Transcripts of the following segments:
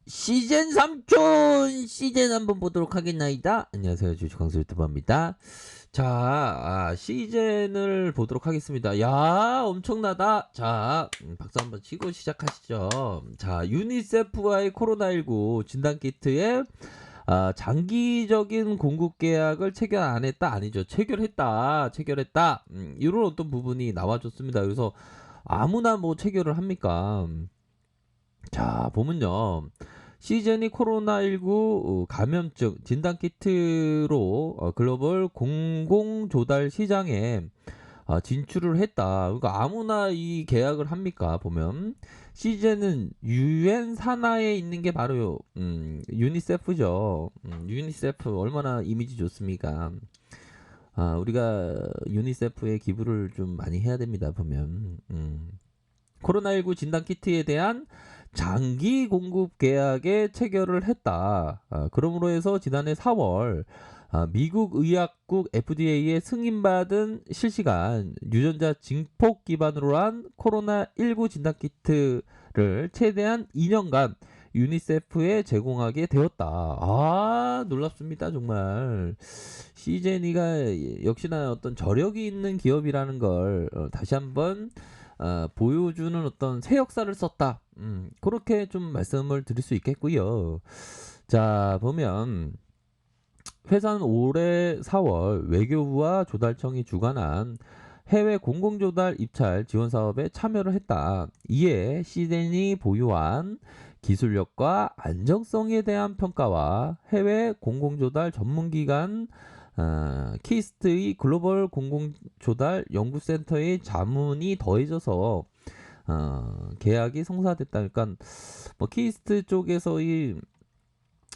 시즌 3촌 시즌 한번 보도록 하겠나이다. 안녕하세요, 주식광수 유튜버입니다. 자, 시즌을 보도록 하겠습니다. 야, 엄청나다. 자, 박수 한번 치고 시작하시죠. 자, 유니세프와의 코로나19 진단키트에 장기적인 공급 계약을 체결 안 했다, 아니죠, 체결했다. 이런 어떤 부분이 나와줬습니다. 그래서 아무나 뭐 체결을 합니까? 자, 보면요. 시즌이 코로나19 감염증 진단키트로 글로벌 공공조달 시장에 진출을 했다. 그러니까 아무나 이 계약을 합니까? 보면 시즌은 유엔 산하에 있는 게 바로 유니세프죠. 유니세프 얼마나 이미지 좋습니까? 우리가 유니세프에 기부를 좀 많이 해야 됩니다. 보면 코로나19 진단키트에 대한 장기 공급 계약에 체결을 했다. 그러므로 해서 지난해 4월 미국 의약국 FDA의 승인받은 실시간 유전자 증폭 기반으로 한 코로나19 진단키트를 최대한 2년간 유니세프에 제공하게 되었다. 놀랍습니다, 정말. 시제니가 역시나 어떤 저력이 있는 기업이라는 걸 다시 한번 보여주는 어떤 새 역사를 썼다. 그렇게 좀 말씀을 드릴 수 있겠고요. 자, 보면 회사는 올해 4월 외교부와 조달청이 주관한 해외 공공조달 입찰 지원 사업에 참여를 했다. 이에 시덴이 보유한 기술력과 안정성에 대한 평가와 해외 공공조달 전문기관 키스트의 글로벌 공공조달 연구센터의 자문이 더해져서 계약이 성사됐다. 그러니까 뭐 키스트 쪽에서의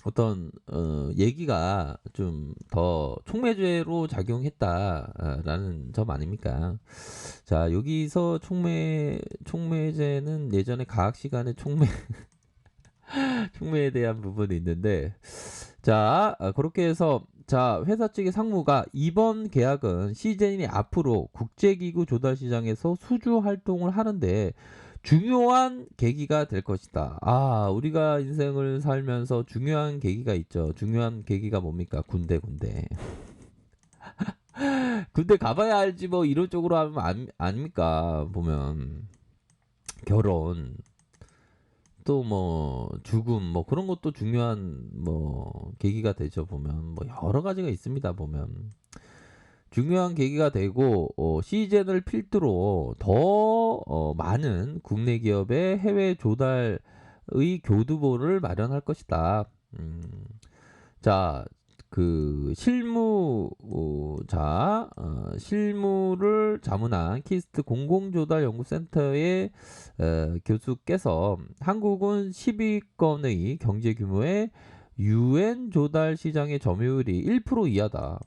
어떤 얘기가 좀 더 촉매제로 작용했다라는 점 아닙니까? 자, 여기서 촉매제는 예전에 과학 시간에 촉매에 대한 부분이 있는데, 자, 그렇게 해서 자, 회사 측의 상무가 이번 계약은 시제인이 앞으로 국제기구 조달 시장에서 수주 활동을 하는데 중요한 계기가 될 것이다. 우리가 인생을 살면서 중요한 계기가 있죠. 중요한 계기가 뭡니까? 군대. 군대 가봐야 알지 뭐 이런 쪽으로 하면 아닙니까? 보면 결혼 또 뭐 죽음 뭐 그런 것도 중요한 뭐 계기가 되죠. 보면 뭐 여러 가지가 있습니다. 보면 중요한 계기가 되고 시즌을 필두로 더 많은 국내 기업의 해외 조달의 교두보를 마련할 것이다. 자, 그 실무를 자문한 키스트 공공조달연구센터의 교수께서 한국은 10위권의 경제 규모의 UN 조달 시장의 점유율이 1% 이하다.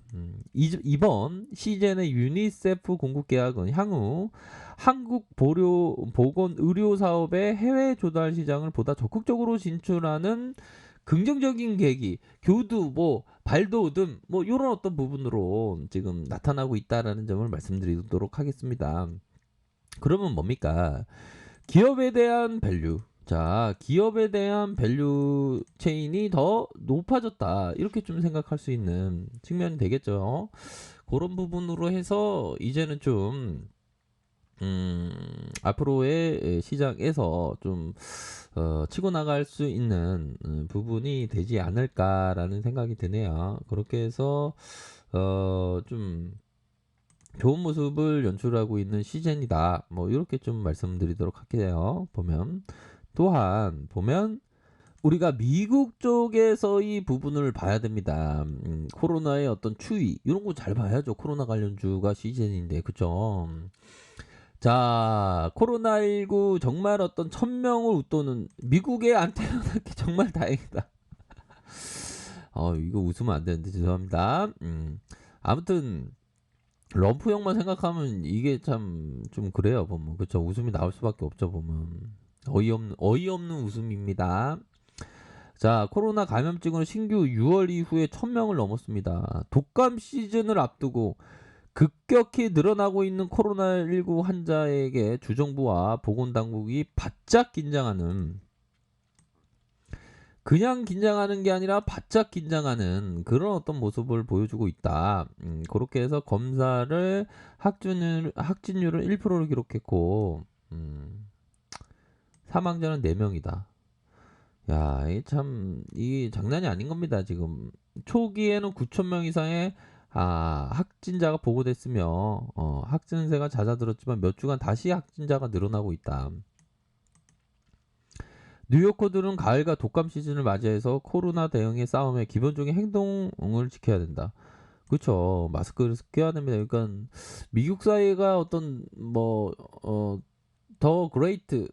이번 시즌의 유니세프 공급 계약은 향후 한국 보건 의료 사업의 해외 조달 시장을 보다 적극적으로 진출하는 긍정적인 계기, 교두, 뭐 발돋움, 뭐 이런 어떤 부분으로 지금 나타나고 있다라는 점을 말씀드리도록 하겠습니다. 그러면 뭡니까? 기업에 대한 밸류. 자, 기업에 대한 밸류 체인이 더 높아졌다. 이렇게 좀 생각할 수 있는 측면이 되겠죠. 그런 부분으로 해서 이제는 좀 앞으로의 시장에서 좀 치고 나갈 수 있는 부분이 되지 않을까라는 생각이 드네요. 그렇게 해서 좀 좋은 모습을 연출하고 있는 시즌이다. 뭐 이렇게 좀 말씀드리도록 할게요. 또한 보면 우리가 미국 쪽에서의 부분을 봐야 됩니다. 코로나의 어떤 추이 이런 거 잘 봐야죠. 코로나 관련주가 시즌인데 그죠? 자, 코로나19 정말 어떤 1000명을 웃도는 미국에 안 태어났기 정말 다행이다. 이거 웃으면 안 되는데 죄송합니다. 아무튼 럼프 형만 생각하면 이게 참 좀 그래요. 보면 그쵸, 웃음이 나올 수밖에 없죠. 보면 어이없는 웃음입니다. 자, 코로나 감염증으로 신규 6월 이후에 1000명을 넘었습니다. 독감 시즌을 앞두고 급격히 늘어나고 있는 코로나19 환자에게 주정부와 보건당국이 바짝 긴장하는 그냥 긴장하는 게 아니라 바짝 긴장하는 그런 어떤 모습을 보여주고 있다. 그렇게 해서 검사를 확진율은 1%를 기록했고, 사망자는 4명이다. 야, 이 장난이 아닌 겁니다. 지금 초기에는 9천 명 이상의 확진자가 보고됐으며 확진세가 잦아들었지만 몇 주간 다시 확진자가 늘어나고 있다. 뉴요커들은 가을과 독감 시즌을 맞이해서 코로나 대응의 싸움에 기본적인 행동을 지켜야 된다. 그렇죠. 마스크를 껴야 됩니다. 그러니까 미국 사회가 어떤 더 그레이트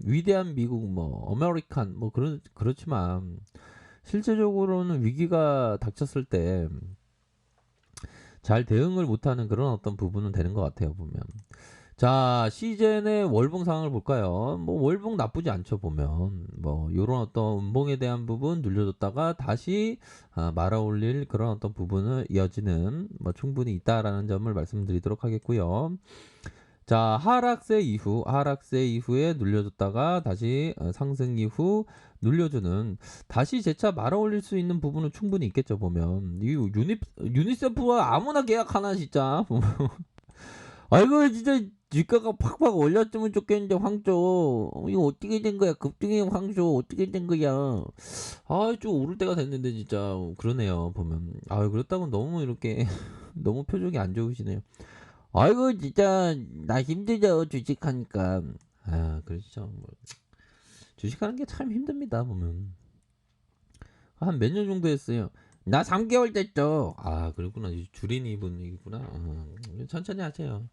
위대한 미국 아메리칸 그렇지만 실제적으로는 위기가 닥쳤을 때 잘 대응을 못하는 그런 어떤 부분은 되는 것 같아요 보면. 자, 시즌의 월봉 상황을 볼까요? 월봉 나쁘지 않죠 보면. 요런 어떤 음봉에 대한 부분 눌려줬다가 다시 말아올릴 그런 어떤 부분을 이어지는 충분히 있다라는 점을 말씀드리도록 하겠고요. 자, 하락세 이후에 눌려줬다가 다시 상승 이후 눌려주는 다시 재차 말아올릴 수 있는 부분은 충분히 있겠죠 보면. 이 유니세프와 아무나 계약하나 진짜. 아이고 진짜 주가가 팍팍 올렸으면 좋겠는데 황조 이거 어떻게 된 거야? 급등의 황조 어떻게 된 거야? 좀 오를 때가 됐는데 진짜 그러네요 보면. 그렇다고 너무 이렇게 너무 표정이 안 좋으시네요. 아이고 진짜 나 힘들죠 주식하니까. 그렇죠. 주식하는 게 참 힘듭니다 보면. 한 몇 년 정도 했어요. 나 3개월 됐죠. 그렇구나. 주린이 분이구나. 천천히 하세요.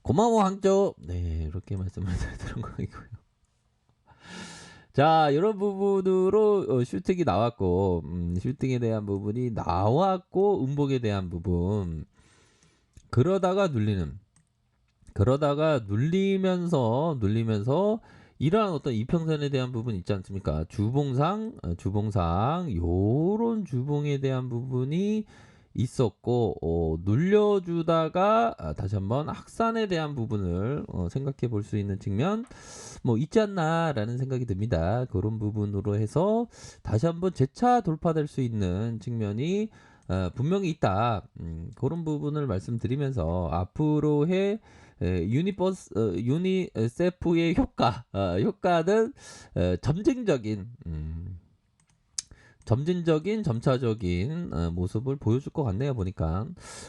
고마워 황조. 네, 이렇게 말씀을 드리는 거이고요. 자, 이런 부분으로 슈팅이 나왔고, 슈팅에 대한 부분이 나왔고, 음봉에 대한 부분. 그러다가 눌리면서 이러한 어떤 이평선에 대한 부분 있지 않습니까? 주봉상 요런 주봉에 대한 부분이 있었고 눌려주다가 다시 한번 확산에 대한 부분을 생각해 볼 수 있는 측면 있지 않나라는 생각이 듭니다. 그런 부분으로 해서 다시 한번 재차 돌파될 수 있는 측면이 분명히 있다. 그런 부분을 말씀드리면서 앞으로의 유니세프의 효과는 점차적인 모습을 보여줄 것 같네요 보니까.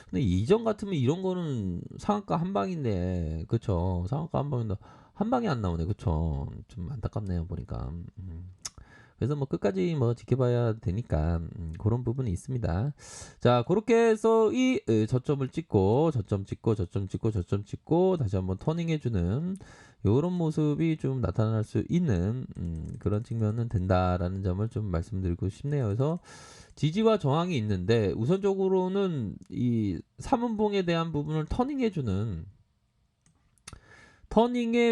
근데 이전 같으면 이런 거는 상한가 한 방인데, 그쵸? 상한가 한 방인데 한 방이 안 나오네, 그쵸? 좀 안타깝네요 보니까. 그래서 끝까지 지켜봐야 되니까 그런 부분이 있습니다. 자, 그렇게 해서 이 저점 찍고 다시 한번 터닝해주는 이런 모습이 좀 나타날 수 있는 그런 측면은 된다라는 점을 좀 말씀드리고 싶네요. 그래서 지지와 저항이 있는데 우선적으로는 이 3분봉에 대한 부분을 터닝해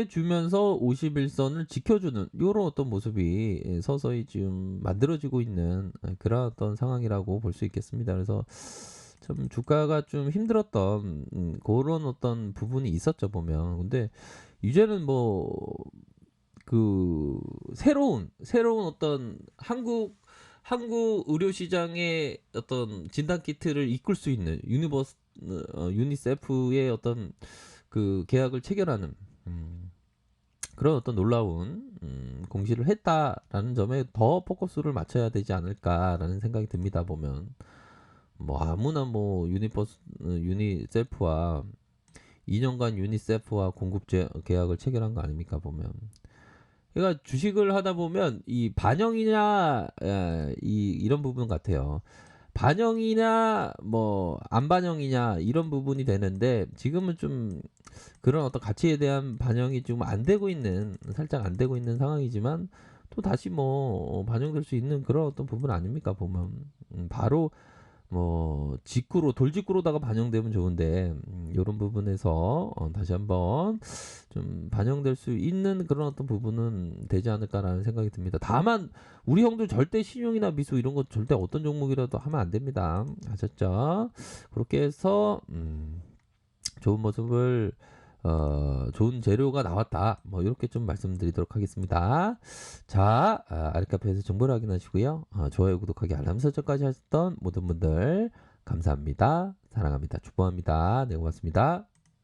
주면서 51선을 지켜주는 이런 어떤 모습이 서서히 지금 만들어지고 있는 그런 어떤 상황이라고 볼 수 있겠습니다. 그래서 좀 주가가 좀 힘들었던 그런 어떤 부분이 있었죠 보면. 근데 이제는 그 새로운 어떤 한국 의료 시장의 어떤 진단 키트를 이끌 수 있는 유니세프의 어떤 그 계약을 체결하는 그런 어떤 놀라운 공시를 했다라는 점에 더 포커스를 맞춰야 되지 않을까라는 생각이 듭니다 보면. 아무나 유니셀프와 2년간 유니세프와 공급 계약을 체결한 거 아닙니까 보면. 그러니까 주식을 하다 보면 이 반영이냐 이런 부분 같아요. 반영이냐 안 반영이냐 이런 부분이 되는데 지금은 좀 그런 어떤 가치에 대한 반영이 좀 살짝 안 되고 있는 상황이지만 또 다시 반영될 수 있는 그런 어떤 부분 아닙니까 보면. 바로 돌직구로다가 반영되면 좋은데 이런 부분에서 다시 한번 좀 반영될 수 있는 그런 어떤 부분은 되지 않을까라는 생각이 듭니다. 다만 우리 형들 절대 신용이나 미수 이런 거 절대 어떤 종목이라도 하면 안 됩니다. 아셨죠? 그렇게 해서 좋은 모습을 좋은 재료가 나왔다. 뭐 이렇게 좀 말씀드리도록 하겠습니다. 자, 아랫카페에서 정보를 확인하시고요. 좋아요, 구독하기, 알람 설정까지 하셨던 모든 분들 감사합니다. 사랑합니다. 축복합니다. 네, 고맙습니다.